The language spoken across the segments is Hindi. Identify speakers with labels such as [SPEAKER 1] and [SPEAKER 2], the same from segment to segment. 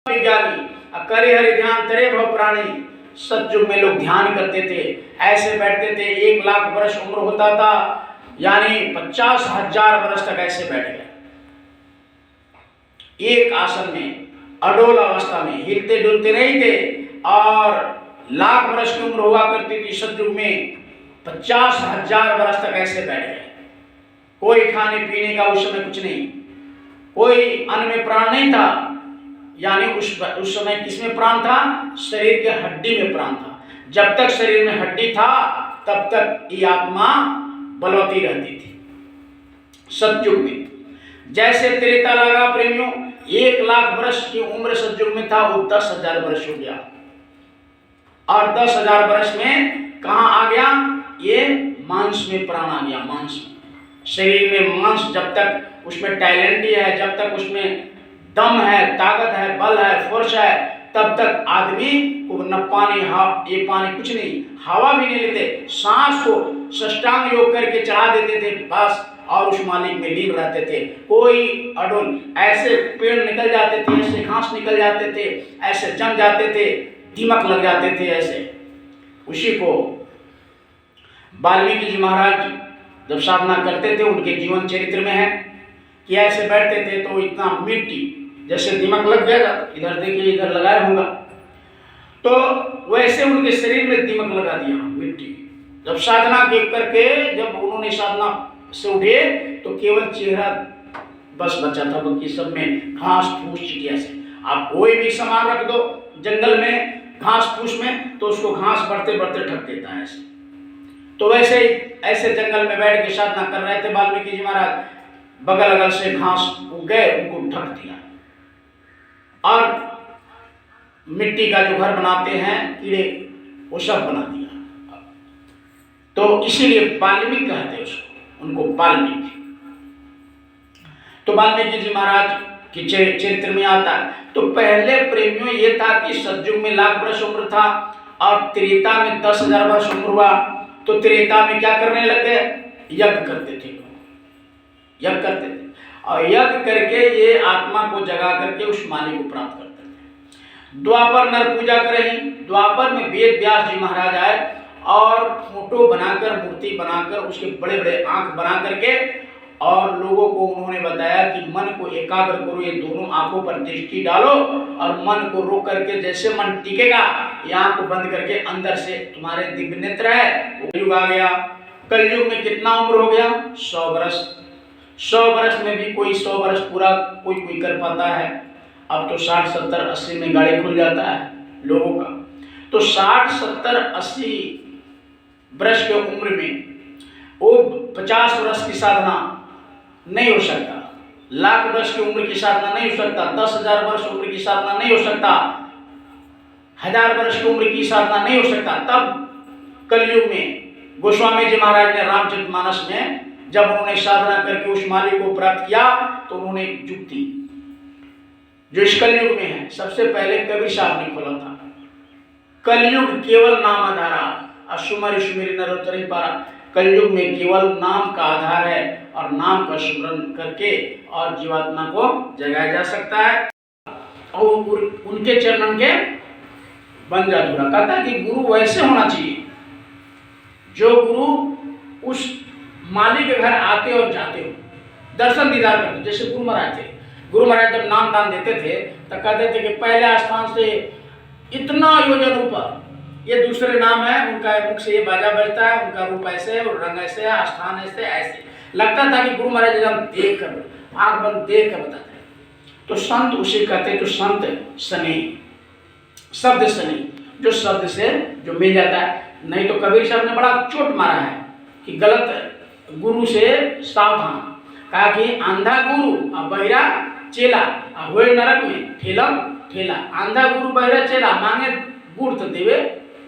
[SPEAKER 1] विज्ञानी करे हरि ध्यान तरे भव प्राणी। सतयुग में लोग ध्यान करते थे, ऐसे बैठते थे, 1,00,000 वर्ष उम्र होता था, यानी 50,000 वर्ष तक ऐसे बैठ गए एक आसन में, अडोल अवस्था में, हिलते डुलते नहीं थे। और 1,00,000 वर्ष की उम्र हुआ करती थी सतयुग में, 50,000 वर्ष तक ऐसे बैठ गए। कोई खाने पीने का उस समय कुछ नहीं, कोई अन्न में प्राण नहीं था, यानी उस समय किसमें प्राण था? शरीर के हड्डी में प्राण था। जब तक शरीर में हड्डी था तब तक ये आत्मा बलवती रहती थी सतयुग में। जैसे त्रेता लगा प्रेमियों, 1,00,000 वर्ष की उम्र सतयुग में था, वो 10,000 वर्ष हो गया। और 10,000 वर्ष में कहां आ गया? ये मांस में प्राण आ गया। मांस में, शरीर में मांस, जब तक उसमें टैलेंट है, जब तक उसमें दम है, ताकत है, बल है, फोर्स है, तब तक आदमी को न पानी, ये पानी कुछ नहीं, हवा भी नहीं लेते, सांस को साष्टांग योग करके चढ़ा देते थे बस, और उस मालिक में लीन रहते थे। कोई अडोल, ऐसे पेड़ निकल जाते थे, ऐसे घास निकल जाते थे, ऐसे जम जाते थे, दीमक लग जाते थे ऐसे। उसी को वाल्मीकि जी महाराज जब साधना करते थे, उनके जीवन चरित्र में है कि ऐसे बैठते थे तो इतना मिट्टी, जैसे दीमक लग गया, इधर देखिए, इधर लगाया होगा, तो वैसे उनके शरीर में दीमक लगा दिया मिट्टी। जब साधना देख करके, जब उन्होंने साधना से उठे तो केवल चेहरा बस बचा था, बाकी सब में घास फूस चिड़िया से। आप कोई भी सामान रख दो जंगल में, घास फूस में, तो उसको घास बढ़ते बढ़ते ढक देता है ऐसे। तो वैसे ही ऐसे जंगल में बैठ के साधना कर रहे थे वाल्मीकि जी महाराज, बगल अगल से घास उग गए, उनको ढक दिया। और मिट्टी का जो घर बनाते हैं कीड़े, वो सब बना दिया। तो इसीलिए वाल्मीकि कहते हैं उसको, उनको वाल्मीकि। तो वाल्मीकि जी महाराज के चरित्र में आता है। तो पहले प्रेमियों ये था कि सतयुग में 1,00,000 वर्ष उम्र था, और त्रेता में 10,000 वर्ष उम्र हुआ। तो त्रेता में क्या करने लगे? यज्ञ करते थे लोग, यज्ञ करते थे, और यज्ञ करके ये आत्मा को जगा करके उस मालिक को प्राप्त करते थे। द्वापर नर पूजा करें। द्वापर में वेद व्यास जी महाराज आए और फोटो बनाकर, मूर्ति बनाकर, उसके बड़े बड़े आंख बना करके, और लोगों को उन्होंने बताया कि मन को एकाग्र करो, ये दोनों आंखों पर दृष्टि डालो, और मन को रोक करके, जैसे मन टिकेगा, ये आंख को बंद करके अंदर से तुम्हारे दिव्य नेत्र है। युग आ गया। कलयुग में कितना उम्र हो गया? 100 वर्ष। 100 वर्ष में भी कोई 100 वर्ष पूरा कोई कर पाता है। अब तो 60, 70, 80 में गाड़ी खुल जाता है लोगों का। तो 60, 70, 80 वर्ष के उम्र में वो 50 वर्ष की साधना नहीं हो सकता, 1,00,000 वर्ष की उम्र की साधना नहीं हो सकता, 10,000 वर्ष उम्र की साधना नहीं हो सकता, 1,000 वर्ष की उम्र की साधना नहीं हो सकता। तब कलयुग में गोस्वामी जी महाराज ने रामचरितमानस में जब उन्होंने साधना करके उस मालिक को प्राप्त किया, तो उन्होंने एक युक्ति जो इस कलयुग में है, सबसे पहले कबीर साहब ने खोला था। कलयुग केवल नाम आधार, असुमरि सुमेरि नरोत्तरी पारा। कलयुग में केवल नाम का आधार है, और नाम का स्मरण करके और जीवात्मा को जगाया जा सकता है, और उनके चरणन के बन जा दूरा। कहता है कि गुरु वैसे होना चाहिए जो गुरु उस मालिक के घर आते और जाते हो, दर्शन दीदार करते। जैसे गुरु महाराज थे, गुरु महाराज जब नाम दान देते थे तो कहते थे कि पहले स्थान से इतना योजन ऊपर ये दूसरे नाम है, उनका मुख से ये बाजा बजता है, उनका रूप ऐसे है, रंग ऐसे है, स्थान ऐसे ऐसे। लगता था कि गुरु महाराज एकदम देख कर, आंख बंद देख कर बताते। तो संत उसे कहते, तो संत सने, शब्द सने, जो शब्द से जो मिल जाता है। नहीं तो कबीर साहब ने बड़ा चोट मारा है कि गलत गुरु से सावधान। कहा कि आंधा गुरु और बहिरा चेला, होए नरक में ठेलम ठेला। आंधा गुरु बहिरा चेला, मांगे गुड़ तो देवे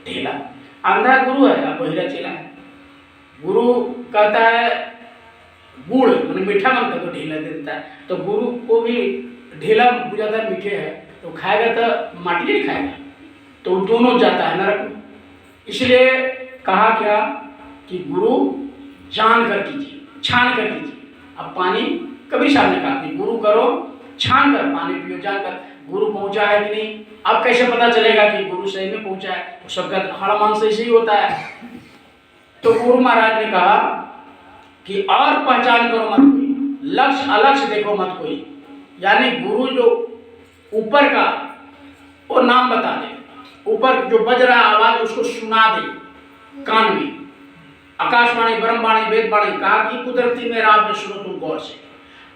[SPEAKER 1] ढेला। आंधा गुरु है और बहिरा चेला है। गुरु कहता है गुड़ मैंने मीठा मांगता तो ढेला दे देता है। तो गुरु को भी ढेला बुझाता मीठे है, तो खाएगा तो माटी नहीं खाएगा, तो दोनों जाता है नरक में। इसलिए कहा क्या कि गुरु जान कर कीजिए, छान कर कीजिए। अब पानी कबीर साहब ने कहा कि गुरु करो छान कर, पानी पियो जान कर। गुरु पहुंचा है कि नहीं। अब कैसे पता चलेगा कि गुरु सही में पहुंचा है? तो सबका हाड़ से ही होता है। तो गुरु महाराज ने कहा कि और पहचान करो मत कोई, लक्ष्य अलक्ष्य देखो मत कोई। यानी गुरु जो ऊपर का वो नाम बता दे, ऊपर जो बज रहा आवाज उसको सुना दे कान में, आकाशवाणी ब्रह्मवाणी वेदवाणी। कहा कि कुदरती में रात में सुनो तुम गौर से,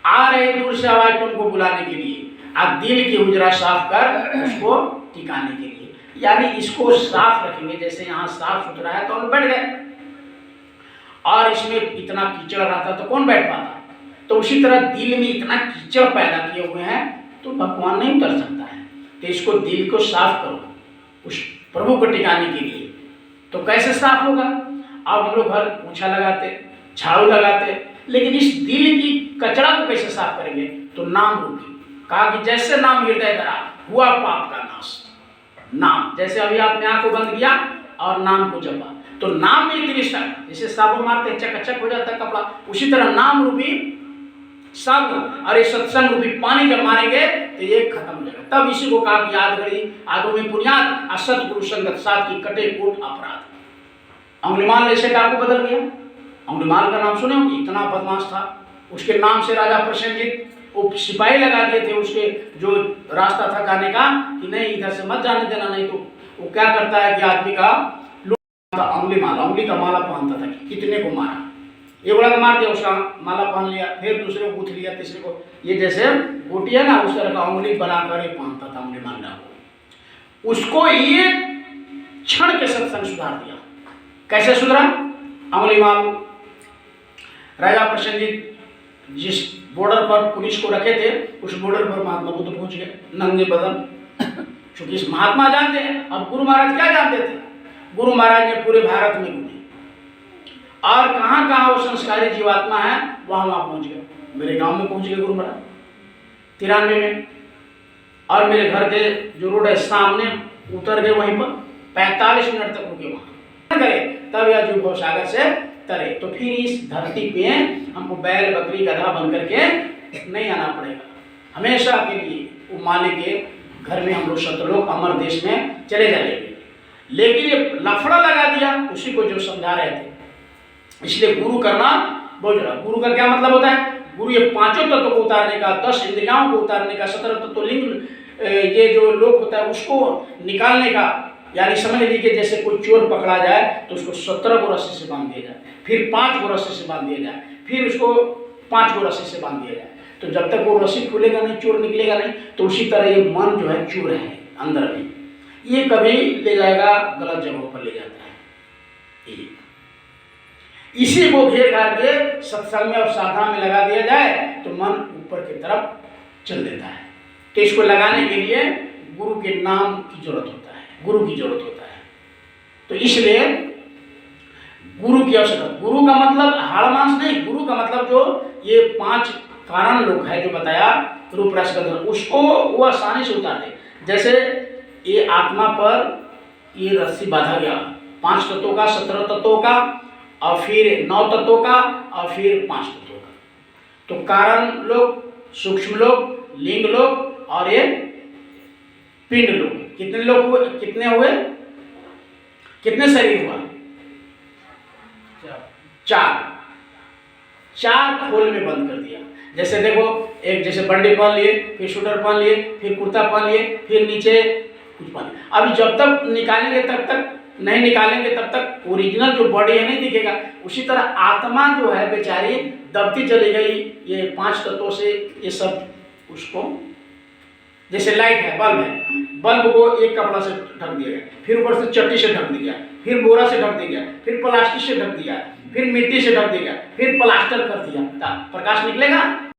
[SPEAKER 1] आ रहे दूर से आवाज तुमको बुलाने के लिए, आप दिल की हुजरा साफ कर उसको टिकाने के लिए। यानी इसको साफ रखेंगे, जैसे यहाँ साफ सुथरा है तो हम बैठ गए, और इसमें इतना कीचड़ रहता तो कौन बैठ पाता। तो उसी तरह दिल में इतना कीचड़ पैदा किए हुए हैं तो भगवान नहीं उतर सकता है। तो इसको दिल को साफ करो उस प्रभु को टिकाने के लिए। तो कैसे साफ होगा? अब हम लोग घर पोछा लगाते, झाड़ू लगाते, लेकिन इस दिल की कचरा को कैसे साफ करेंगे? तो नाम रूपी। कहा कि जैसे नाम हृदय धरा हुआ पाप का नाश। नाम, जैसे अभी आपने आंख को बंद किया और नाम को जपा, तो नाम में इतनी शक्ति, जैसे साबुन मारते हैं चकाचक हो जाता है कपड़ा, उसी तरह नाम रूपी साबुन और ये सत्संग रूपी पानी जब मारेंगे तो ये खत्म हो जाएगा। तब इसी को कहा कि याद करी आगो में बुनियाद असतगुरु संगत साथ की कटे कोट अपराध। अंगुलीमाल ऐसे डाकू बदल गया। अंगुलीमाल का नाम सुने हो? इतना बदमाश था। उसके नाम से राजा प्रसेनजीत वो सिपाही लगा दिए थे उसके जो रास्ता था जाने का, कि नहीं इधर से मत जाने देना, नहीं तो वो क्या करता है कि आदमी का अंगुलीमाल, अंगुली का माला पहनता था, कितने को मारा, ये बड़ा मार दिया, उसका माला पहन लिया, फिर दूसरे को गूंथ लिया, तीसरे को, ये जैसे गोटी है ना उस तरह का अंगुली बनाकर ये पहनता था अंगुलीमाल डाकू। उसको ये क्षण के सत्संग सुधार दिया। कैसे सुधरा? अंगुलीमाल राजा प्रसेनजीत जिस बॉर्डर पर पुलिस को रखे थे उस बॉर्डर पर महात्मा बुद्ध पहुंच गए नंगे बदन। क्योंकि इस महात्मा जानते हैं, अब गुरु महाराज क्या जानते थे? गुरु महाराज ने पूरे भारत में घूमे और कहाँ कहाँ वो संस्कारी जीवात्मा है वहाँ पहुँच गए। मेरे गांव में पहुँच गए गुरु महाराज 93 में, और मेरे घर के जो रोड है सामने उतर गए, वहीं पर 45 मिनट तक रुके वहाँ करे, तब यह जो भवसागर से तरे। तो फिर इस धरती पे हमको बैल बकरी गधा बन करके नहीं आना पड़ेगा, हमेशा के लिए वो मालिक के घर में हम लोग सतलोक अमर देश में चले जाएंगे। लेकिन ये लफड़ा लगा दिया उसी को जो समझा रहे थे। इसलिए गुरु करना बहुत जरूरी। गुरु का क्या मतलब होता है? गुरु ये पांचों तत्व को उतारने का, 10 इंद्रियाओं को उतारने का, 17 तत्व लिंग ये जो लोक होता है उसको निकालने का। यानी समझ लीजिए जैसे कोई चोर पकड़ा जाए तो उसको 17 को रस्सी से बांध दिया जाए, फिर 5 को रस्सी से बांध दिया जाए, फिर उसको 5 को रस्सी से बांध दिया जाए। तो जब तक वो रस्सी खुलेगा नहीं, चोर निकलेगा नहीं। तो उसी तरह ये मन जो है चोर है अंदर में, ये कभी ले जाएगा गलत जगहों पर ले जाता है। इसी को घेर घार के सत्संग में और साधना में लगा दिया जाए तो मन ऊपर की तरफ चल देता है। तो इसको लगाने के लिए गुरु के नाम की जरूरत होता है, गुरु की जरूरत होता है। तो इसलिए गुरु की आवश्यकता। गुरु का मतलब हाड़ मांस नहीं, गुरु का मतलब जो ये 5 कारण लोग है जो बताया रूप रस का, उसको वो आसानी से उतार दे। जैसे ये आत्मा पर ये रस्सी बांधा गया 5 तत्वों का, 17 तत्वों का, और फिर 9 तत्वों का, और फिर 5 तत्वों का। तो कारण लोग, सूक्ष्म लोग, लिंग लोग और ये पिंड लोग। कितने लोग हुए? कितने हुए? कितने शरीर हुआ? 4 खोल में बंद कर दिया। जैसे देखो, एक जैसे बंडी पहन लिए, फिर शूटर पहन लिए, फिर कुर्ता पहन लिए, फिर नीचे कुछ पहन लिए। अभी जब तक निकालेंगे तब तक नहीं निकालेंगे तब तक ओरिजिनल जो बॉडी है नहीं दिखेगा। उसी तरह आत्मा जो है बेचारी दबती चली गई ये 5 तत्वों से। ये सब उसको, जैसे लाइट है, बल्ब है, बल्ब को एक कपड़ा से ढक दिया गया, फिर ऊपर से चट्टी से ढक दिया, फिर बोरा से ढक दिया, फिर प्लास्टिक से ढक दिया, फिर मिट्टी से ढक दिया, फिर प्लास्टर कर दिया, प्रकाश निकलेगा।